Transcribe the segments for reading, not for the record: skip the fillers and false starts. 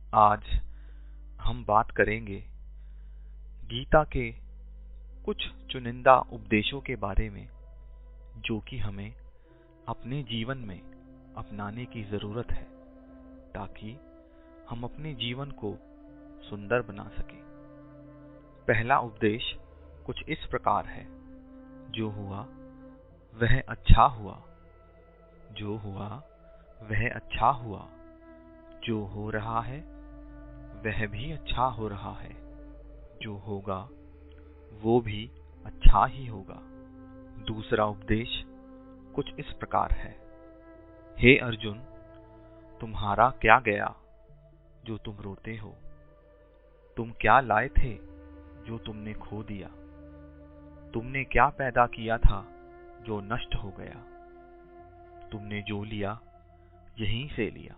आज हम बात करेंगे गीता के कुछ चुनिंदा उपदेशों के बारे में जो कि हमें अपने जीवन में अपनाने की जरूरत है ताकि हम अपने जीवन को सुंदर बना सकें। पहला उपदेश कुछ इस प्रकार है, जो हुआ वह अच्छा हुआ, जो हुआ वह अच्छा हुआ, जो हो रहा है वह भी अच्छा हो रहा है, जो होगा वो भी अच्छा ही होगा। दूसरा उपदेश कुछ इस प्रकार है, हे अर्जुन, तुम्हारा क्या गया जो तुम रोते हो? तुम क्या लाए थे जो तुमने खो दिया? तुमने क्या पैदा किया था जो नष्ट हो गया? तुमने जो लिया यहीं से लिया,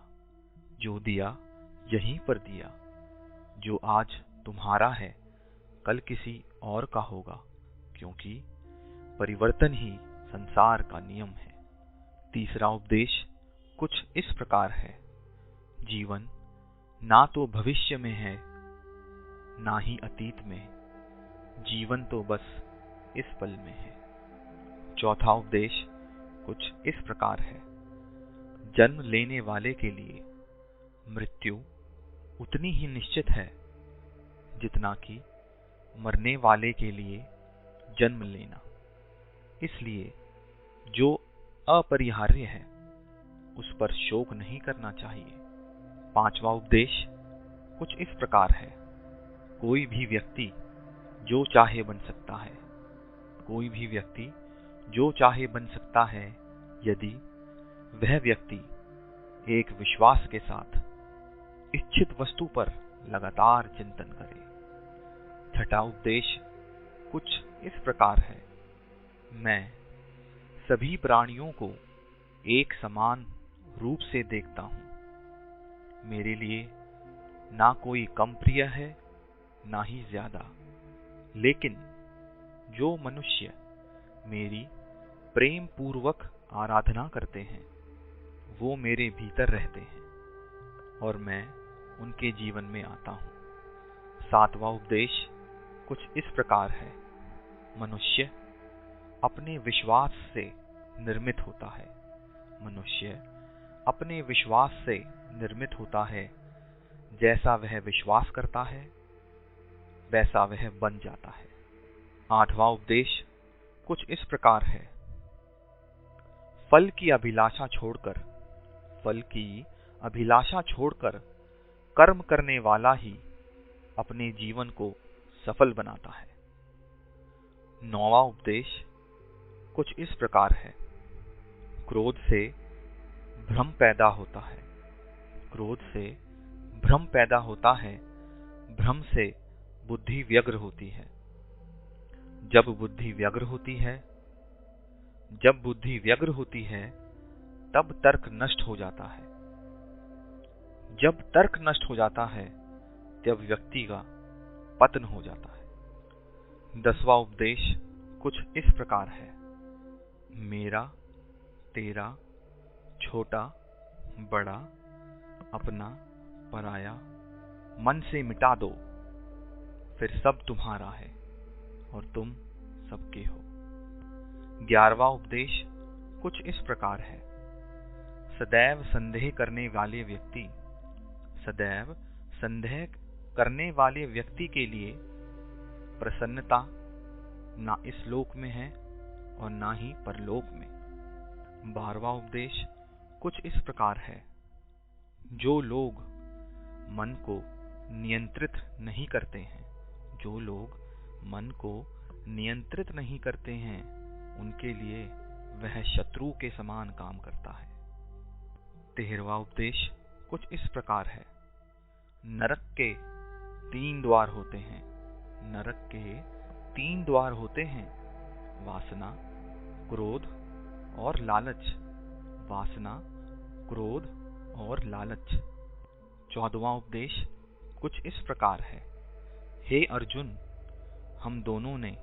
जो दिया यहीं पर दिया। जो आज तुम्हारा है कल किसी और का होगा, क्योंकि परिवर्तन ही संसार का नियम है। तीसरा उपदेश कुछ इस प्रकार है, जीवन ना तो भविष्य में है ना ही अतीत में, जीवन तो बस इस पल में है। चौथा उपदेश कुछ इस प्रकार है, जन्म लेने वाले के लिए मृत्यु उतनी ही निश्चित है जितना कि मरने वाले के लिए जन्म लेना। इसलिए जो अपरिहार्य है उस पर शोक नहीं करना चाहिए। पांचवा उपदेश कुछ इस प्रकार है, कोई भी व्यक्ति जो चाहे बन सकता है, कोई भी व्यक्ति जो चाहे बन सकता है यदि वह व्यक्ति एक विश्वास के साथ इच्छित वस्तु पर लगातार चिंतन करे। छठा उपदेश कुछ इस प्रकार है, मैं सभी प्राणियों को एक समान रूप से देखता हूं। मेरे लिए ना कोई कम प्रिय है ना ही ज्यादा, लेकिन जो मनुष्य मेरी प्रेम पूर्वक आराधना करते हैं वो मेरे भीतर रहते हैं और मैं उनके जीवन में आता हूं। सातवां उपदेश कुछ इस प्रकार है, मनुष्य अपने विश्वास से निर्मित होता है। मनुष्य अपने विश्वास से निर्मित होता है, जैसा वह विश्वास करता है वैसा वह बन जाता है। आठवां उपदेश कुछ इस प्रकार है, फल की अभिलाषा छोड़कर कर्म करने वाला ही अपने जीवन को सफल बनाता है। नौवां उपदेश कुछ इस प्रकार है, क्रोध से भ्रम पैदा होता है, क्रोध से भ्रम पैदा होता है, भ्रम से बुद्धि व्यग्र होती है। जब बुद्धि व्यग्र होती है तब तर्क नष्ट हो जाता है। जब तर्क नष्ट हो जाता है तब व्यक्ति का पतन हो जाता है। 10वां उपदेश कुछ इस प्रकार है, मेरा, तेरा, छोटा, बड़ा, अपना, पराया मन से मिटा दो, फिर सब तुम्हारा है और तुम सबके हो। 11वां उपदेश कुछ इस प्रकार है, सदैव संदेह करने वाले व्यक्ति के लिए प्रसन्नता ना इस लोक में है और ना ही परलोक में। 12वां उपदेश कुछ इस प्रकार है, जो लोग मन को नियंत्रित नहीं करते हैं उनके लिए वह शत्रु के समान काम करता है। 13वां उपदेश कुछ इस प्रकार है, नरक के 3 द्वार होते हैं, वासना, क्रोध और लालच। 14वां उपदेश कुछ इस प्रकार है, हे अर्जुन, हम दोनों ने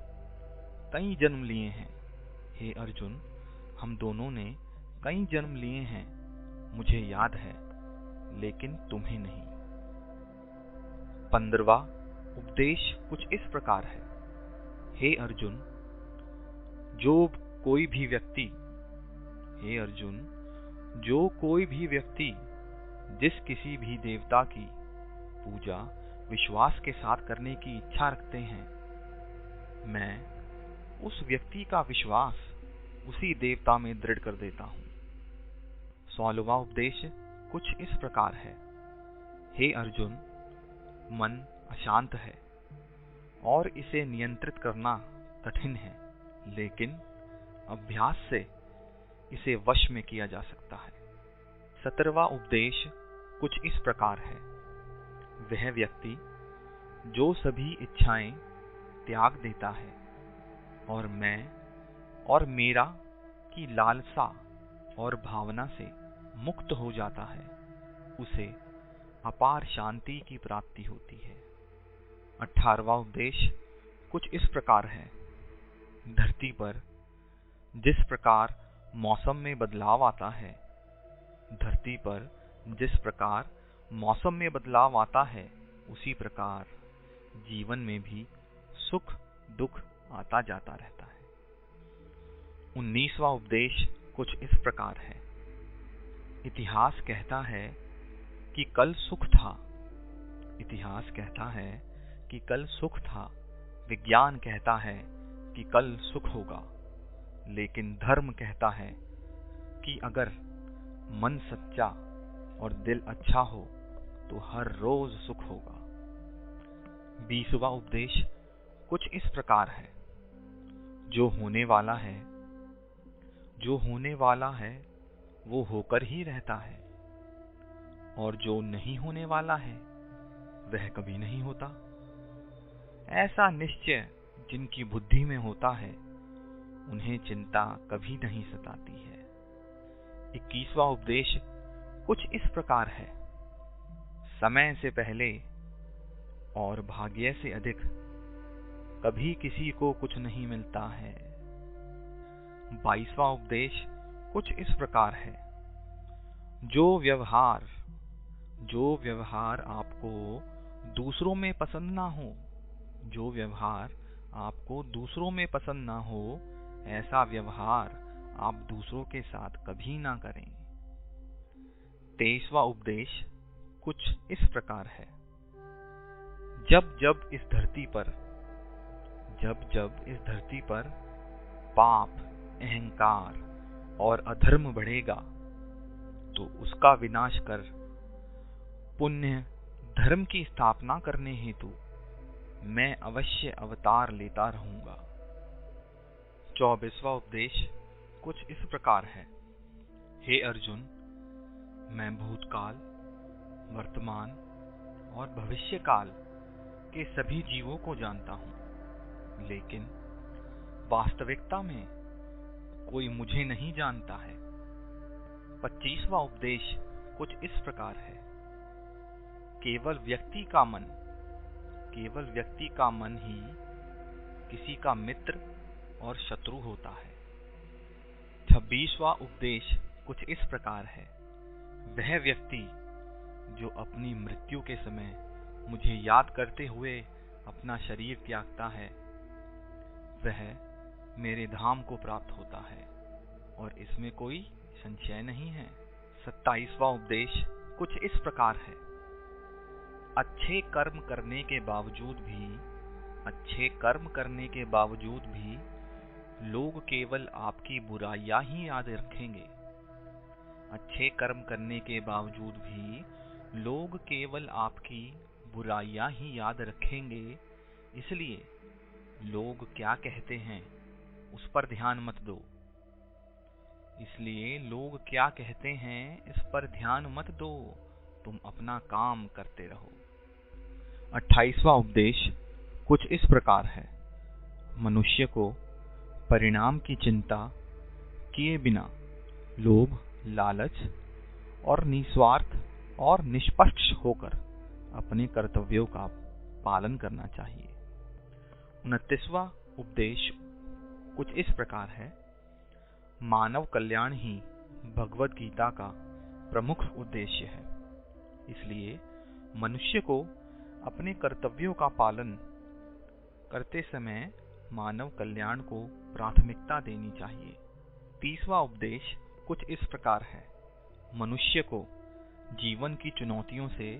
कई जन्म लिए हैं, मुझे याद है लेकिन तुम्हें नहीं। 15वां उपदेश कुछ इस प्रकार है। हे अर्जुन, कोई भी व्यक्ति हे अर्जुन, जो कोई भी व्यक्ति जिस किसी भी देवता की पूजा विश्वास के साथ करने की इच्छा रखते हैं, मैं उस व्यक्ति का विश्वास उसी देवता में दृढ़ कर देता हूँ। 16वां उपदेश कुछ इस प्रकार है। हे अर्जुन, मन अशांत है और इसे नियंत्रित करना कठिन है, लेकिन अभ्यास से इसे वश में किया जा सकता है। 17वां उपदेश कुछ इस प्रकार है। वह व्यक्ति जो सभी इच्छाएं त्याग देता है और मैं और मेरा की लालसा और भावना से मुक्त हो जाता है, उसे अपार शांति की प्राप्ति होती है। 18वां उपदेश कुछ इस प्रकार है। धरती पर जिस प्रकार मौसम में बदलाव आता है, धरती पर जिस प्रकार मौसम में बदलाव आता है, उसी प्रकार जीवन में भी सुख दुख आता जाता रहता है। 19वां उपदेश कुछ इस प्रकार है। इतिहास कहता है कि कल सुख था। इतिहास कहता है कि कल सुख था। विज्ञान कहता है कि कल सुख होगा, लेकिन धर्म कहता है कि अगर मन सच्चा और दिल अच्छा हो तो हर रोज सुख होगा। 20वां उपदेश कुछ इस प्रकार है। जो होने वाला है वो होकर ही रहता है, और जो नहीं होने वाला है वह कभी नहीं होता। ऐसा निश्चय जिनकी बुद्धि में होता है, उन्हें चिंता कभी नहीं सताती है। 21वां उपदेश कुछ इस प्रकार है। समय से पहले और भाग्य से अधिक कभी किसी को कुछ नहीं मिलता है। 22वां उपदेश कुछ इस प्रकार है। जो व्यवहार आपको दूसरों में पसंद ना हो, ऐसा व्यवहार आप दूसरों के साथ कभी ना करें। 23वां उपदेश कुछ इस प्रकार है। जब जब इस धरती पर पाप, अहंकार और अधर्म बढ़ेगा, तो उसका विनाश कर पुण्य धर्म की स्थापना करने हेतु मैं अवश्य अवतार लेता रहूंगा। 24वां उपदेश कुछ इस प्रकार है। हे अर्जुन, मैं भूतकाल, वर्तमान और भविष्य काल के सभी जीवों को जानता हूं, लेकिन वास्तविकता में कोई मुझे नहीं जानता है। 25वां उपदेश कुछ इस प्रकार है। केवल व्यक्ति का मन ही किसी का मित्र और शत्रु होता है। 26वां उपदेश कुछ इस प्रकार है। वह व्यक्ति जो अपनी मृत्यु के समय मुझे याद करते हुए अपना शरीर त्यागता है, वह मेरे धाम को प्राप्त होता है, और इसमें कोई संशय नहीं है। 27वां उपदेश कुछ इस प्रकार है। अच्छे कर्म करने के बावजूद भी लोग केवल आपकी बुराइयां ही याद रखेंगे। अच्छे कर्म करने के बावजूद भी लोग केवल आपकी बुराइयां ही याद रखेंगे, इसलिए लोग क्या कहते हैं उस पर ध्यान मत दो। तुम अपना काम करते रहो। 28वां उपदेश कुछ इस प्रकार है। मनुष्य को परिणाम की चिंता किए बिना लोभ, लालच और निस्वार्थ और निष्पक्ष होकर अपने कर्तव्यों का पालन करना चाहिए। 29वां उपदेश कुछ इस प्रकार है। मानव कल्याण ही भगवद गीता का प्रमुख उद्देश्य है, इसलिए मनुष्य को अपने कर्तव्यों का पालन करते समय मानव कल्याण को प्राथमिकता देनी चाहिए। 30वां उपदेश कुछ इस प्रकार है। मनुष्य को जीवन की चुनौतियों से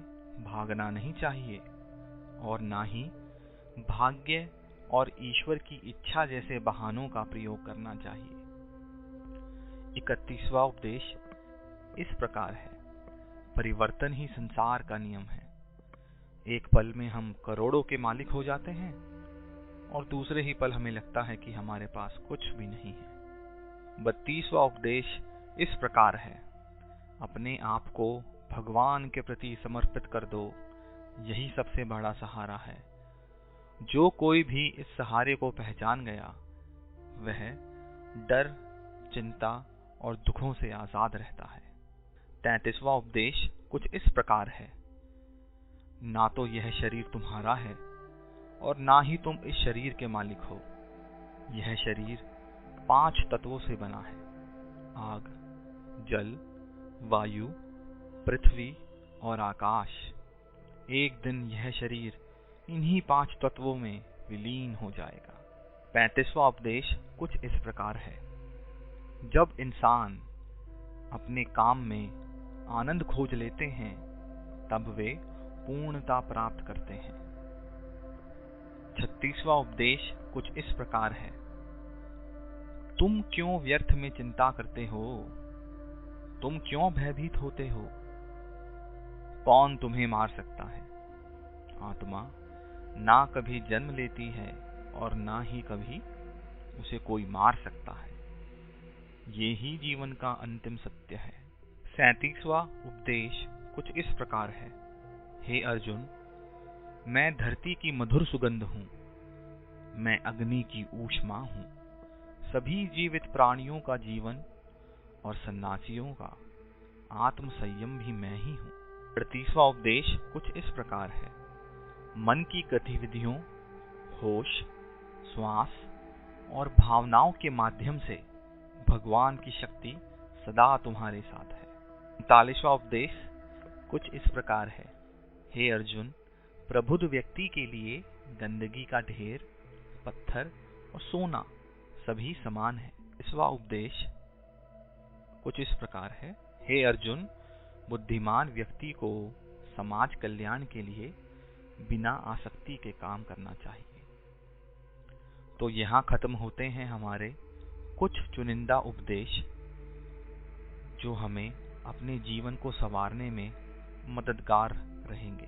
भागना नहीं चाहिए और ना ही भाग्य और ईश्वर की इच्छा जैसे बहानों का प्रयोग करना चाहिए। 31वां उपदेश इस प्रकार है। परिवर्तन ही संसार का नियम है। एक पल में हम करोड़ों के मालिक हो जाते हैं और दूसरे ही पल हमें लगता है कि हमारे पास कुछ भी नहीं है। 32वां उपदेश इस प्रकार है। अपने आप को भगवान के प्रति समर्पित कर दो, यही सबसे बड़ा सहारा है। जो कोई भी इस सहारे को पहचान गया वह डर, चिंता और दुखों से आजाद रहता है। 33वां उपदेश कुछ इस प्रकार है। ना तो यह शरीर तुम्हारा है और ना ही तुम इस शरीर के मालिक हो। यह शरीर 5 तत्वों से बना है: आग, जल, वायु, पृथ्वी और आकाश। एक दिन यह शरीर इन्हीं 5 तत्वों में विलीन हो जाएगा। 35वां उपदेश कुछ इस प्रकार है। जब इंसान अपने काम में आनंद खोज लेते हैं तब वे पूर्णता प्राप्त करते हैं। 36वां उपदेश कुछ इस प्रकार है। तुम क्यों व्यर्थ में चिंता करते हो? तुम क्यों भयभीत होते हो? कौन तुम्हें मार सकता है? आत्मा ना कभी जन्म लेती है और ना ही कभी उसे कोई मार सकता है। ये ही जीवन का अंतिम सत्य है। 37वां उपदेश कुछ इस प्रकार है। हे अर्जुन, मैं धरती की मधुर सुगंध हूँ, मैं अग्नि की ऊष्मा हूँ, सभी जीवित प्राणियों का जीवन और सन्यासियों का आत्म संयम भी मैं ही हूँ। 38वां उपदेश कुछ इस प्रकार है। मन की गतिविधियों, होश, श्वास और भावनाओं के माध्यम से भगवान की शक्ति सदा तुम्हारे साथ है। 39वां उपदेश कुछ इस प्रकार है। हे अर्जुन, प्रबुद्ध व्यक्ति के लिए गंदगी का ढेर, पत्थर और सोना सभी समान है। 40वां उपदेश कुछ इस प्रकार है। हे अर्जुन, बुद्धिमान व्यक्ति को समाज कल्याण के लिए बिना आसक्ति के काम करना चाहिए। तो यहाँ खत्म होते हैं हमारे कुछ चुनिंदा उपदेश जो हमें अपने जीवन को संवारने में मददगार रहेंगे।